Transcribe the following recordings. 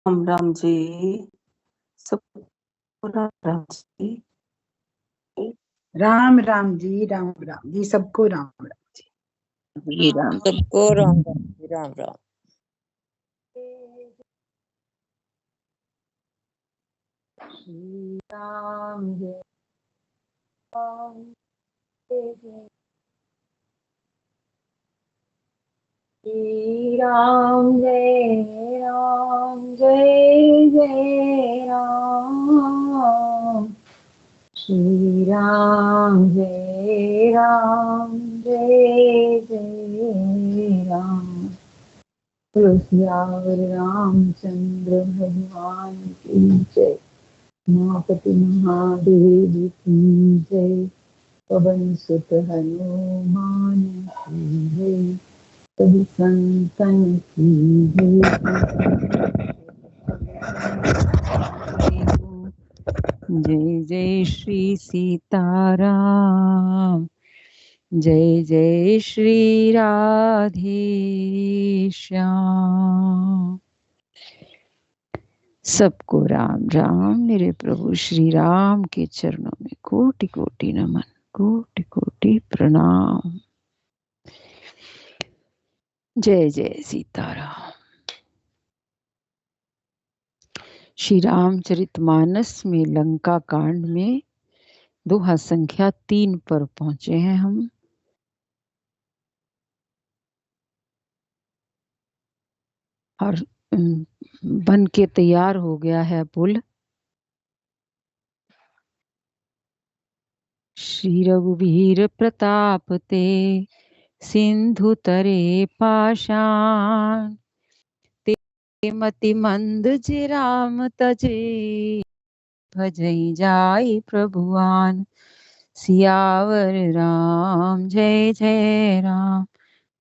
राम जी, सबको राम जी। राम राम जी, सबको राम राम जी राम, सबको राम राम जी, राम राम। श्री राम जय राम जय जय श्री राम जय राम जय जय राम श्री राम जय राम जय जय राम। सियावर रामचंद्र भगवान की जय। उमापति महादेव की जय। पवन सुत हनुमान की जय। सभी संतन की जय। जय जय श्री सीताराम, जय जय श्री राधे श्याम। सबको राम राम। मेरे प्रभु श्री राम के चरणों में कोटि कोटि नमन, कोटि कोटि प्रणाम। जय जय सीताराम। श्री रामचरितमानस में लंका कांड में दोहा संख्या 3 पर पहुंचे हैं हम। और बन के तैयार हो गया है पुल। श्री रघुवीर प्रताप ते सिंधु तरे पाषाण, ते मति मंद जे राम तजे, भजई जाई प्रभुआन। सियावर राम जय जय राम,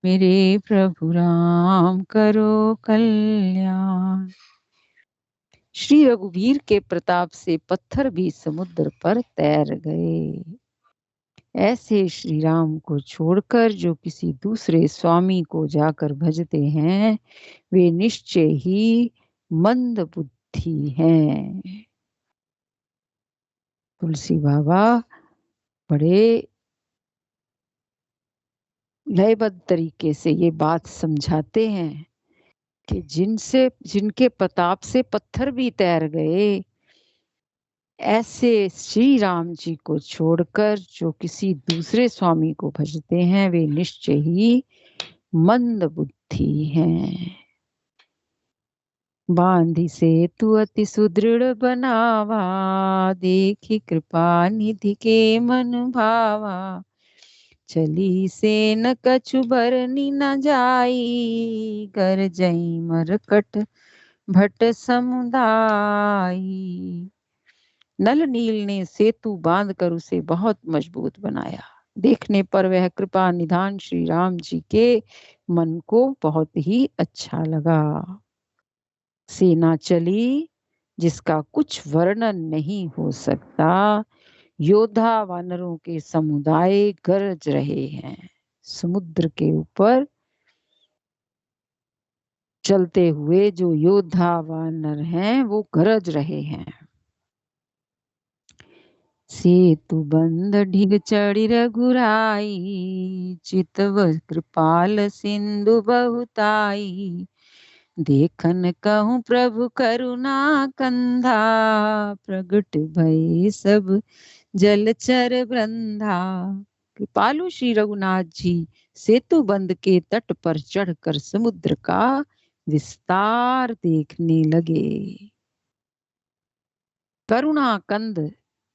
मेरे प्रभु राम करो कल्याण। श्री रघुवीर के प्रताप से पत्थर भी समुद्र पर तैर गए। ऐसे श्री राम को छोड़कर जो किसी दूसरे स्वामी को जाकर भजते हैं, वे निश्चय ही मंद बुद्धि हैं। तुलसी बाबा बड़े लयबद्ध तरीके से ये बात समझाते हैं कि जिनके प्रताप से पत्थर भी तैर गए, ऐसे श्री राम जी को छोड़कर जो किसी दूसरे स्वामी को भजते हैं, वे निश्चय ही मंद बुद्धि हैं। बांधी से तू अति सुदृढ़ बनावा, देखी कृपा निधि के मन भावा। चली से न कछु बरनी न जाई, कर जई मरकट भट समुदाई। नल नील ने सेतु बांधकर उसे बहुत मजबूत बनाया। देखने पर वह कृपा निधान श्री राम जी के मन को बहुत ही अच्छा लगा। सेना चली जिसका कुछ वर्णन नहीं हो सकता। योद्धा वानरों के समुदाय गरज रहे हैं। समुद्र के ऊपर चलते हुए जो योद्धा वानर हैं, वो गरज रहे हैं। सेतु बंद ढिग चढ़ी रघुराई, चितव कृपाल सिंधु बहुताई। देखन कहूँ प्रभु करुणा कंधा, प्रगट भई सब जलचर वृंदा। कृपालु श्री रघुनाथ जी सेतु बंद के तट पर चढ़कर समुद्र का विस्तार देखने लगे। करुणा कंद,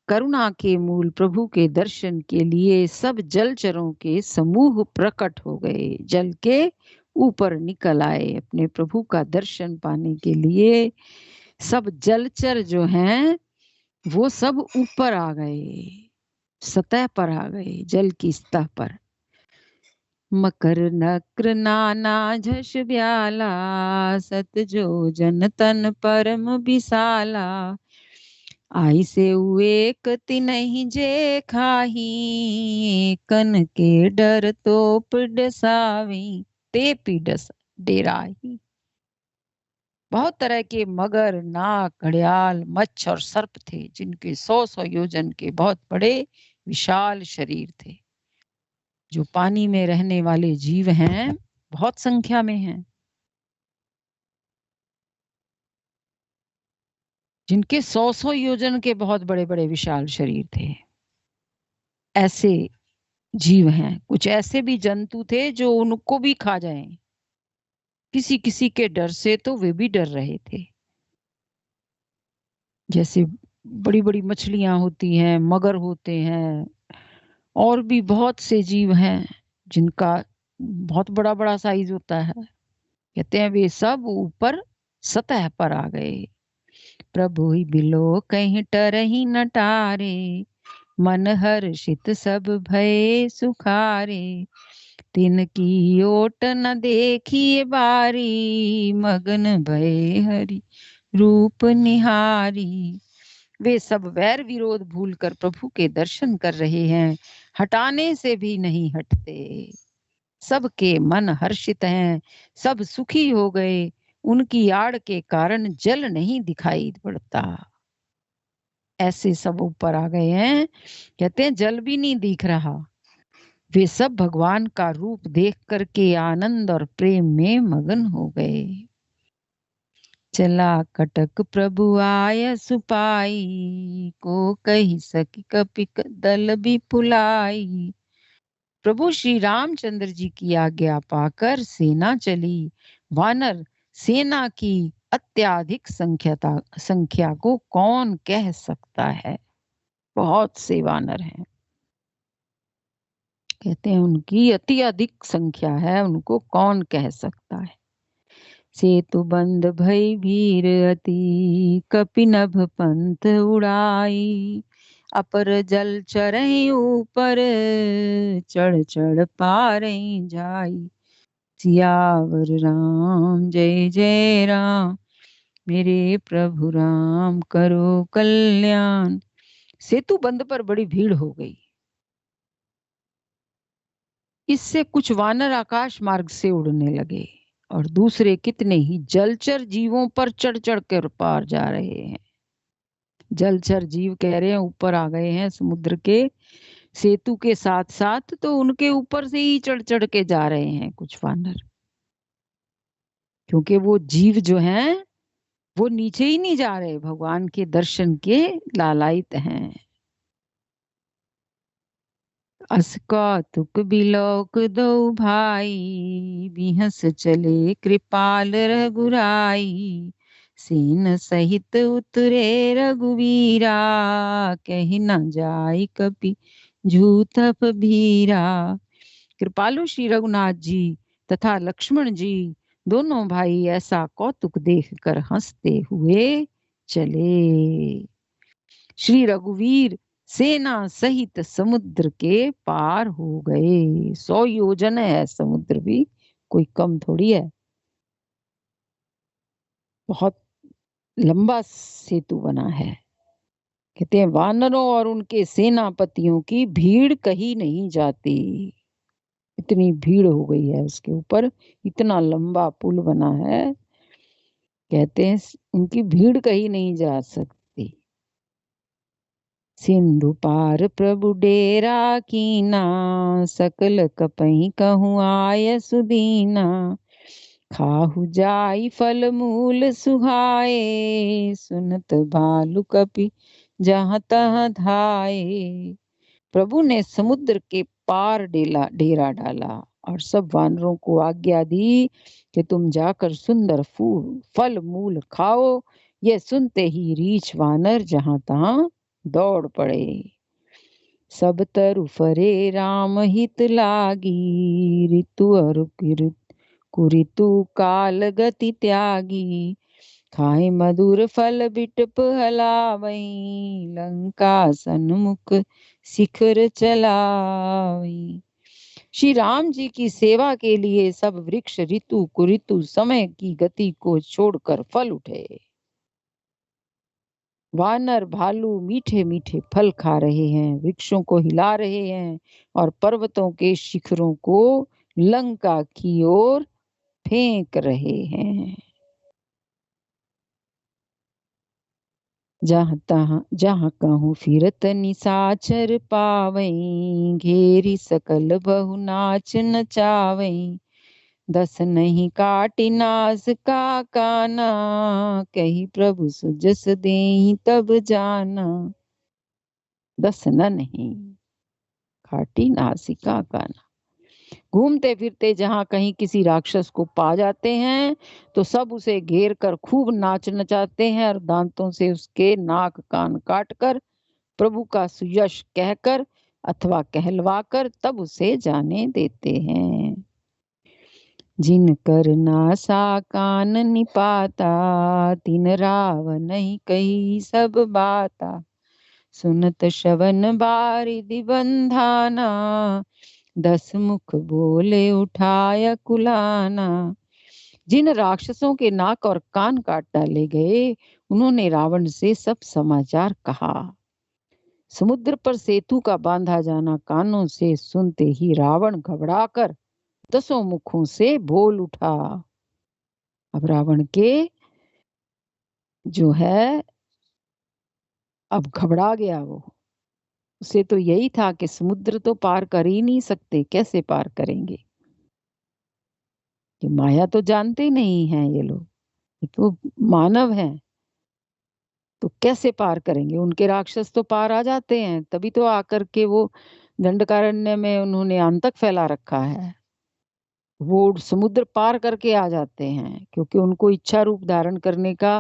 करुणा के मूल प्रभु के दर्शन के लिए सब जलचरों के समूह प्रकट हो गए। जल के ऊपर निकल आए अपने प्रभु का दर्शन पाने के लिए। सब जलचर जो हैं वो सब ऊपर आ गए, सतह पर आ गए, जल की सतह पर। मकर नक्र नाना झष ब्याला, सत जो जन तन परम विशाला। आई से एक तिनहि जे खाही, कन के डर तो पिडसावी, ते पिडस डेराही। बहुत तरह के मगर, नाग, घड़ियाल, मच्छ और सर्प थे, जिनके 100-100 योजन के बहुत बड़े विशाल शरीर थे। जो पानी में रहने वाले जीव हैं, बहुत संख्या में हैं, जिनके 100-100 योजन के बहुत बड़े-बड़े विशाल शरीर थे। ऐसे जीव हैं। कुछ ऐसे भी जंतु थे जो उनको भी खा जाएं। किसी किसी के डर से तो वे भी डर रहे थे। जैसे बड़ी बड़ी मछलियां होती हैं, मगर होते हैं, और भी बहुत से जीव हैं जिनका बहुत बड़ा बड़ा साइज होता है। कहते हैं वे सब ऊपर सतह पर आ गए। प्रभु ही बिलो कहीं टरही न टारे, मन हर्षित सब भय सुखारे। तिनकी ओट न देखिए बारी, मगन भय हरि रूप निहारी। वे सब वैर विरोध भूलकर प्रभु के दर्शन कर रहे हैं, हटाने से भी नहीं हटते। सबके मन हर्षित हैं, सब सुखी हो गए। उनकी आड़ के कारण जल नहीं दिखाई पड़ता। ऐसे सब ऊपर आ गए हैं, कहते हैं जल भी नहीं दिख रहा। वे सब भगवान का रूप देख करके आनंद और प्रेम में मगन हो गए। चला कटक प्रभु आय सुपाई, को कही सकी कपि दल भी पुलाई। प्रभु श्री रामचंद्र जी की आज्ञा पाकर सेना चली। वानर सेना की अत्याधिक संख्या को कौन कह सकता है। बहुत से वानर हैं, कहते हैं उनकी अति अधिक संख्या है, उनको कौन कह सकता है। सेतु बंद भई भीर अति, कपि नभ पंथ उड़ाई। अपर जल चरहि ऊपर, चढ़ चढ़ पारहि जाई। सियावर राम जय जय राम, मेरे प्रभु राम करो कल्याण। सेतु बंद पर बड़ी भीड़ हो गई। इससे कुछ वानर आकाश मार्ग से उड़ने लगे और दूसरे कितने ही जलचर जीवों पर चढ़ चढ़ कर पार जा रहे हैं। जलचर जीव कह रहे हैं ऊपर आ गए हैं समुद्र के सेतु के साथ साथ, तो उनके ऊपर से ही चढ़ चढ़ के जा रहे हैं कुछ वानर, क्योंकि वो जीव जो हैं वो नीचे ही नहीं जा रहे, भगवान के दर्शन के लालायित हैं। अस कौतुक बिलोक दो भाई, बिहस चले कृपाल रघुराई। सेन सहित उतरे रघुवीरा, कही न जाय कपि झूठप भीरा। कृपालु श्री रघुनाथ जी तथा लक्ष्मण जी दोनों भाई ऐसा कौतुक देखकर हंसते हुए चले। श्री रघुवीर सेना सहित समुद्र के पार हो गए। 100 योजन है समुद्र भी, कोई कम थोड़ी है। बहुत लंबा सेतु बना है। कहते हैं वानरों और उनके सेनापतियों की भीड़ कहीं नहीं जाती। इतनी भीड़ हो गई है उसके ऊपर, इतना लंबा पुल बना है। कहते हैं उनकी भीड़ कहीं नहीं जा सकती। सिंधु पार प्रभु डेरा कीना, सकल कपहि कहूँ आय सुदीना। खाहु जाई फल मूल सुहाए, सुनत भालु कपि जहाँ तहाँ धाये। प्रभु ने समुद्र के पार डेरा डाला और सब वानरों को आज्ञा दी कि तुम जाकर सुंदर फल मूल खाओ। ये सुनते ही रीछ वानर जहां तहां दौड़ पड़े। सब तरु फरे राम हित लागी, ऋतु और कुऋतु काल गति त्यागी। खाए मधुर फल बिटप हलावई, लंका सन्मुख शिखर चलावई। श्री राम जी की सेवा के लिए सब वृक्ष ऋतु कुऋतु समय की गति को छोड़कर फल उठे। वानर भालू मीठे मीठे फल खा रहे हैं, वृक्षों को हिला रहे हैं और पर्वतों के शिखरों को लंका की ओर फेंक रहे हैं। जहाँ कहूँ फिरत निसाचर पावई, घेरी सकल बहु नाच नचावई। दस नहीं काटी नास का काना, कही प्रभु सुजस देहि तब जाना। दस न नहीं काटी नासिका काना। घूमते फिरते जहाँ कहीं किसी राक्षस को पा जाते हैं तो सब उसे घेर कर खूब नाच नचाते हैं और दांतों से उसके नाक कान काट कर प्रभु का सुयश कहकर अथवा कहलवाकर तब उसे जाने देते हैं। जिन कर नासा कान निपाता, तिन राव नहीं कही सब बाता। सुनत श्रवण बारिधि बंधाना, दस मुख बोले उठाया कुलाना। जिन राक्षसों के नाक और कान काट डाले गए उन्होंने रावण से सब समाचार कहा। समुद्र पर सेतु का बांधा जाना कानों से सुनते ही रावण घबराकर दसों मुखों से बोल उठा। अब रावण के जो है अब घबरा गया वो। उसे तो यही था कि समुद्र तो पार कर ही नहीं सकते, कैसे पार करेंगे। कि माया तो जानते नहीं हैं ये लोग, ये तो मानव हैं, तो कैसे पार करेंगे। उनके राक्षस तो पार आ जाते हैं, तभी तो आकर के वो दंडकारण्य में उन्होंने आंतक फैला रखा है। वो समुद्र पार करके आ जाते हैं क्योंकि उनको इच्छा रूप धारण करने का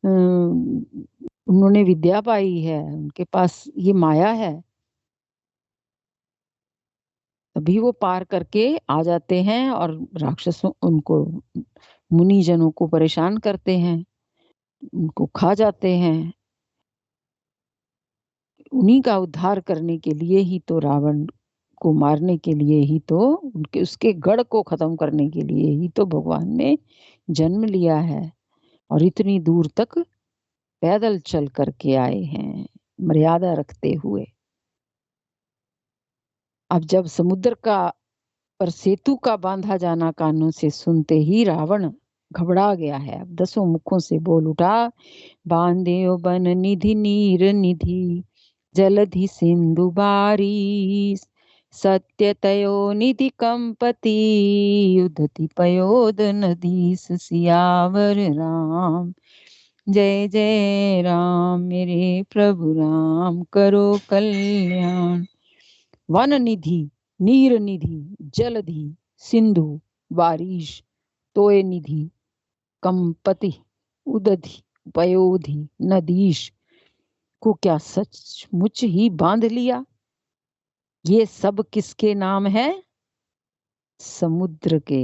उन्होंने विद्या पाई है, उनके पास ये माया है, तभी वो पार करके आ जाते हैं और राक्षसों उनको मुनिजनों को परेशान करते हैं, उनको खा जाते हैं। उन्हीं का उद्धार करने के लिए ही तो, रावण को मारने के लिए ही तो, उनके उसके गढ़ को खत्म करने के लिए ही तो भगवान ने जन्म लिया है और इतनी दूर तक पैदल चल करके आए हैं मर्यादा रखते हुए। अब जब समुद्र का पर सेतु का बांधा जाना कानों से सुनते ही रावण घबरा गया है। अब दसों मुखों से बोल उठा, बांधे बन निधि नीर निधि, जलधि सिंधु बारी। सत्य तयो निधि कंपति, उदति पयोद नदी सियावर राम। जय जय राम मेरे प्रभु राम, करो कल्याण। वन निधि, नीर निधि, जलधि, सिंधु, बारिश, तोय निधि, कंपति, उदधि, पयोधि, नदीश को क्या सचमुच ही बांध लिया। ये सब किसके नाम है? समुद्र के।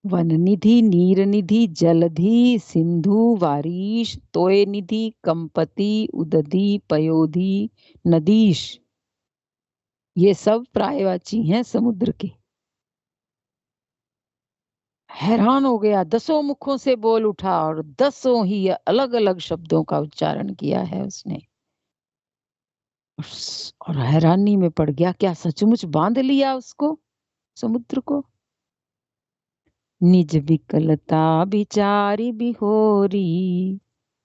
वन निधि, नीर निधि, जलधि, सिंधु, वारीश, तोय निधि, कंपति, उदधि, पयोधि, नदीश, ये सब प्रायवाची हैं समुद्र के। हैरान हो गया, दसों मुखों से बोल उठा और दसों ही अलग अलग शब्दों का उच्चारण किया है उसने। और हैरानी में पड़ गया, क्या सचमुच बांध लिया उसको, समुद्र को। निज विकलता बिचारी बिहोरी,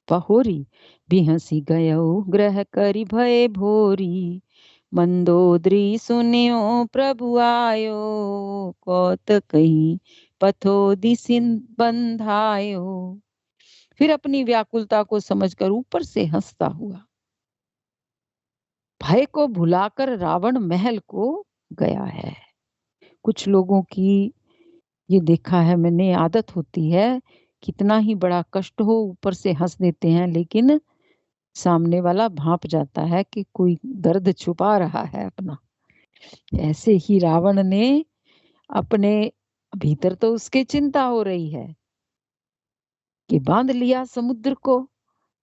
पहोरी बिहसी गयो ग्रह करी भय भोरी। मंदोदरी सुनियो प्रभु आयो, कौत कहीं पथोदि सिंध बंधायो। फिर अपनी व्याकुलता को समझकर ऊपर से हंसता हुआ भय को भुलाकर रावण महल को गया है। कुछ लोगों की ये देखा है मैंने, आदत होती है, कितना ही बड़ा कष्ट हो ऊपर से हंस देते हैं, लेकिन सामने वाला भांप जाता है कि कोई दर्द छुपा रहा है अपना। ऐसे ही रावण ने अपने भीतर तो उसके चिंता हो रही है कि बांध लिया समुद्र को,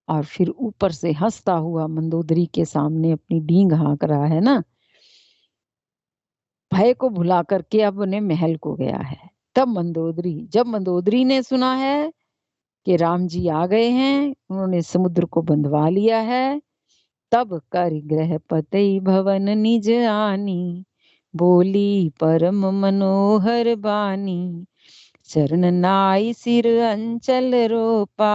और फिर ऊपर से हंसता हुआ मंदोदरी के सामने अपनी डींग हाँक रहा है ना। भय को भुला करके अब उन्हें महल को गया है। तब जब मंदोदरी ने सुना है कि राम जी आ गए हैं, उन्होंने समुद्र को बंधवा लिया है, तब कर ग्रह पतई भवन निज आनी, बोली परम मनोहर बानी। चरण नाई सिर अंचल रोपा,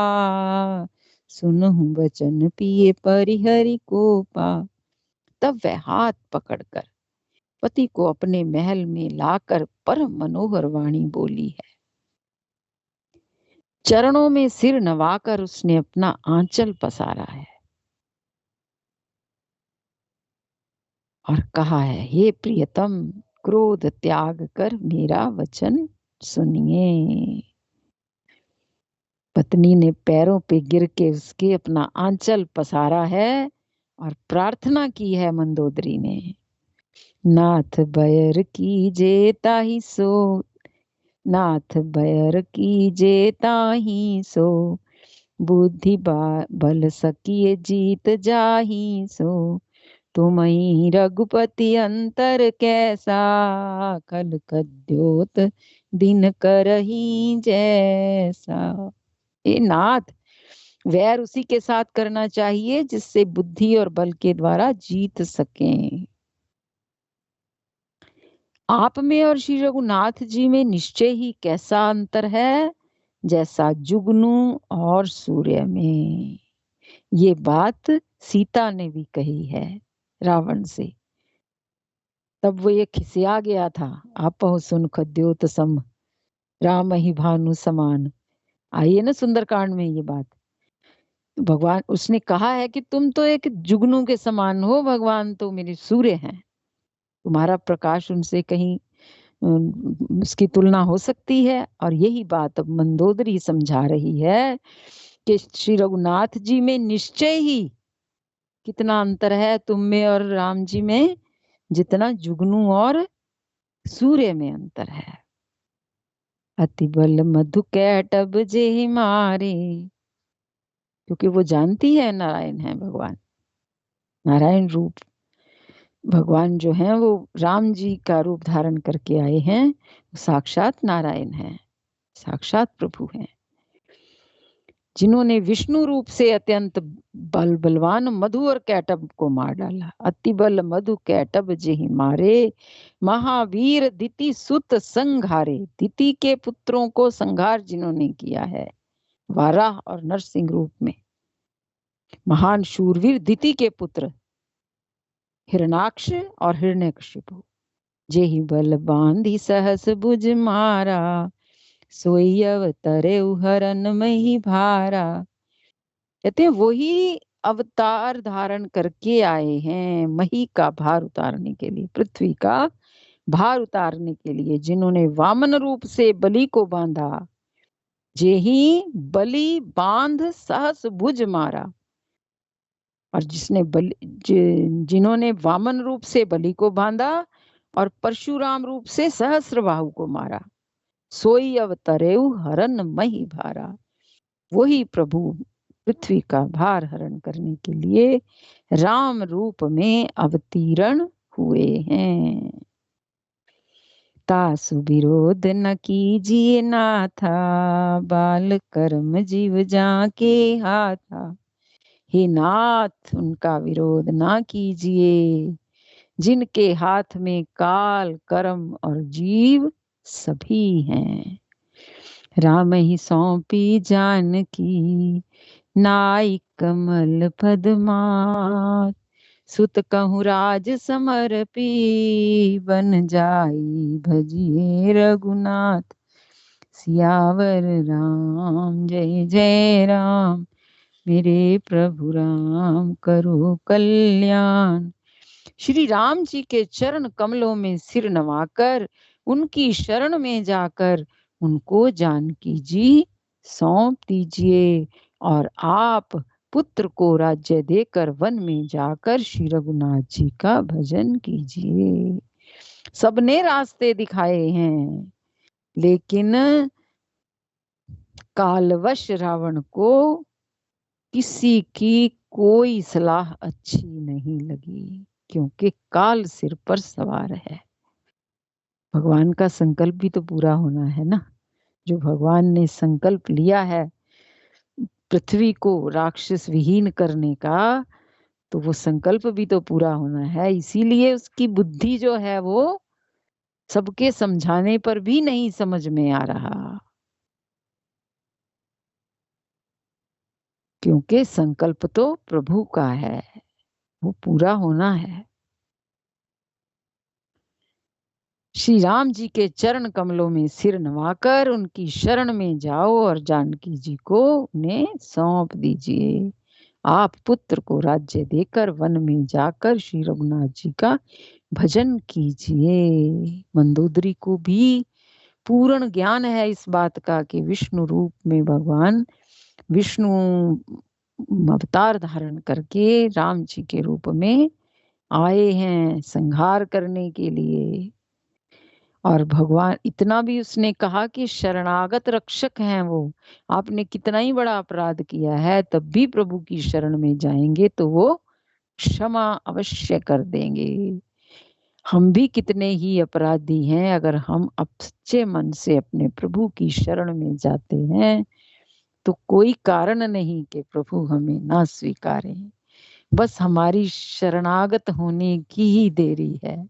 सुनहु बचन पिए परिहरि को पा। तब वह हाथ पकड़कर पति को अपने महल में लाकर परम मनोहर वाणी बोली है। चरणों में सिर नवाकर उसने अपना आंचल पसारा है और कहा है, हे प्रियतम, क्रोध त्याग कर मेरा वचन सुनिए। पत्नी ने पैरों पे गिर के उसके अपना आंचल पसारा है और प्रार्थना की है मंदोदरी ने, नाथ बयर कीजे ताहि सो, नाथ बयर कीजे ताहि सो, बुद्धि बल सकिए जीत जाहि सो, तुमहि रघुपति अंतर कैसा, खल कद्योत दिन करही जैसा। ए नाथ, वैर उसी के साथ करना चाहिए जिससे बुद्धि और बल के द्वारा जीत सकें। आप में और श्री रघुनाथ जी में निश्चय ही कैसा अंतर है, जैसा जुगनू और सूर्य में। ये बात सीता ने भी कही है रावण से। तब वो ये खिसिया गया था, आपहु सुन खद्योत सम, राम ही भानु समान। आइए ना सुंदरकांड में ये बात। भगवान उसने कहा है कि तुम तो एक जुगनू के समान हो, भगवान तो मेरे सूर्य हैं, तुम्हारा प्रकाश उनसे कहीं उसकी तुलना हो सकती है। और यही बात अब मंदोदरी समझा रही है कि श्री रघुनाथ जी में निश्चय ही कितना अंतर है तुम में और राम जी में, जितना जुगनू और सूर्य में अंतर है। अति बल मधु कैटब जे मारे, क्योंकि वो जानती है नारायण है भगवान, नारायण रूप भगवान जो है वो राम जी का रूप धारण करके आए हैं, साक्षात नारायण हैं, साक्षात प्रभु हैं, जिन्होंने विष्णु रूप से अत्यंत बलवान मधु और कैटब को मार डाला। अति बल मधु कैटब जेहि मारे, महावीर दिति सुत संघारे। दिति के पुत्रों को संघार जिन्होंने किया है वाराह और नरसिंह रूप में, महान शूरवीर दिति के पुत्र हिरणाक्ष और हिरण्यकशिपु। जेहि बल बांधी सहस भुज मारा, सोई अवतरे हरन मही भारा। कहते हैं वही अवतार धारण करके आए हैं मही का भार उतारने के लिए, पृथ्वी का भार उतारने के लिए, जिन्होंने वामन रूप से बलि को बांधा। जेहि बलि बांध सहस भुज मारा, और जिसने जिन्होंने वामन रूप से बलि को बांधा और परशुराम रूप से सहस्रबाहु को मारा। सोई अवतरेउ हरन मही भारा, वही प्रभु पृथ्वी का भार हरण करने के लिए राम रूप में अवतीर्ण हुए हैं। तासु विरोध न कीजिए नाथा, बाल कर्म जीव जाके हाथा। हे नाथ, उनका विरोध ना कीजिए जिनके हाथ में काल कर्म और जीव सभी हैं। राम ही सौंपी जानकी, नाई कमल पदमात। सुत कहूँ राज समर्पी, बन जाई भजिए रघुनाथ। सियावर राम जय जय राम, मेरे प्रभु राम करो कल्याण। श्री राम जी के चरण कमलों में सिर नवाकर, उनकी शरण में जाकर उनको जानकी जी सौंप दीजिए, और आप पुत्र को राज्य देकर वन में जाकर श्री रघुनाथ जी का भजन कीजिए। सबने रास्ते दिखाए हैं, लेकिन कालवश रावण को किसी की कोई सलाह अच्छी नहीं लगी, क्योंकि काल सिर पर सवार है। भगवान का संकल्प भी तो पूरा होना है ना। जो भगवान ने संकल्प लिया है पृथ्वी को राक्षस विहीन करने का, तो वो संकल्प भी तो पूरा होना है। इसीलिए उसकी बुद्धि जो है वो सबके समझाने पर भी नहीं समझ में आ रहा। क्योंकि संकल्प तो प्रभु का है, वो पूरा होना है। श्री राम जी के चरण कमलों में सिर नवाकर उनकी शरण में जाओ और जानकी जी को उन्हें सौंप दीजिए। आप पुत्र को राज्य देकर वन में जाकर श्री रघुनाथ जी का भजन कीजिए। मंदोदरी को भी पूर्ण ज्ञान है इस बात का कि विष्णु रूप में भगवान विष्णु अवतार धारण करके राम जी के रूप में आए हैं संहार करने के लिए। और भगवान इतना भी उसने कहा कि शरणागत रक्षक हैं वो, आपने कितना ही बड़ा अपराध किया है तब भी प्रभु की शरण में जाएंगे तो वो क्षमा अवश्य कर देंगे। हम भी कितने ही अपराधी हैं, अगर हम सच्चे मन से अपने प्रभु की शरण में जाते हैं तो कोई कारण नहीं कि प्रभु हमें ना स्वीकारें। बस हमारी शरणागत होने की ही देरी है,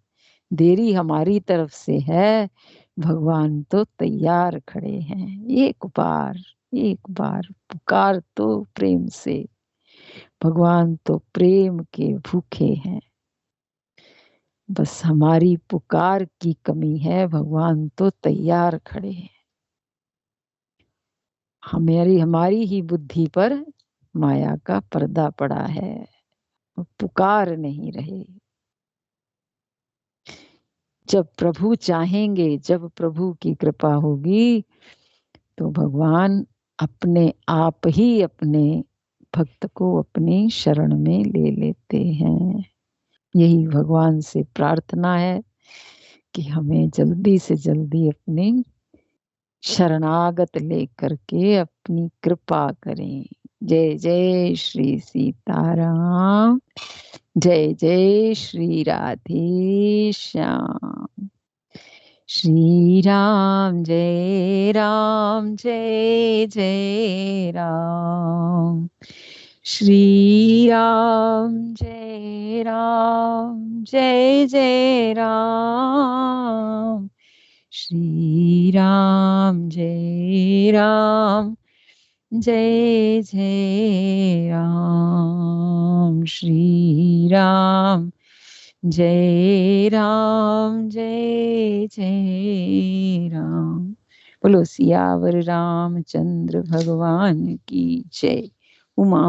देरी हमारी तरफ से है। भगवान तो तैयार खड़े हैं, एक बार पुकार तो प्रेम से। भगवान तो प्रेम के भूखे हैं, बस हमारी पुकार की कमी है। भगवान तो तैयार खड़े हैं, हमारी ही बुद्धि पर माया का पर्दा पड़ा है, पुकार नहीं रहे। जब प्रभु चाहेंगे, जब प्रभु की कृपा होगी तो भगवान अपने आप ही अपने भक्त को अपनी शरण में ले लेते हैं। यही भगवान से प्रार्थना है कि हमें जल्दी से जल्दी अपनी शरणागत लेकर के अपनी कृपा करें। जय जय श्री सीताराम, जय जय श्री राधे श्याम। श्री राम जय राम, जय जय राम। श्री राम जय राम, जय जय राम। श्री राम जय राम, जय जय राम। श्री राम जय राम, जय जय राम। बोलो सियावर रामचंद्र भगवान की जय। उमा